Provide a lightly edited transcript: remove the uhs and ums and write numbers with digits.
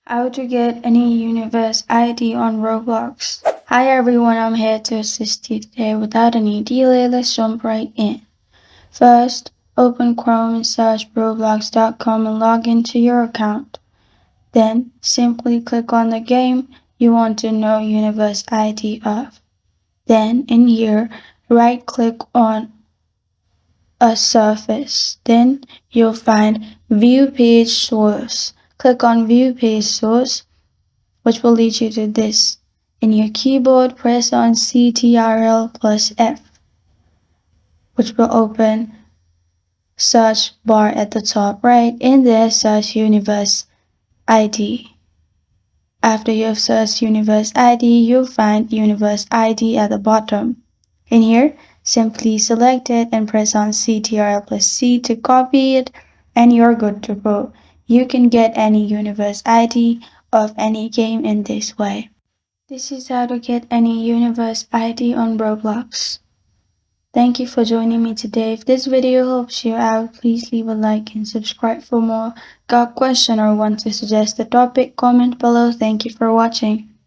How to get any Universe ID on Roblox. Hi everyone, I'm here to assist you today. Without any delay, let's jump right in. First, open Chrome and search roblox.com and log into your account. Then, simply click on the game you want to know Universe ID of. Then, in here, right-click on a surface. Then, you'll find View Page Source. Click on View Page Source, which will lead you to this. In your keyboard, press on Ctrl plus F, which will open search bar at the top right. In there, search Universe ID. After you have searched Universe ID, you'll find Universe ID at the bottom. In here, simply select it and press on Ctrl plus C to copy it, and you're good to go. You can get any Universe ID of any game in this way. This is how to get any Universe ID on Roblox. Thank you for joining me today. If this video helps you out, please leave a like and subscribe for more. Got a question or want to suggest a topic? Comment below. Thank you for watching.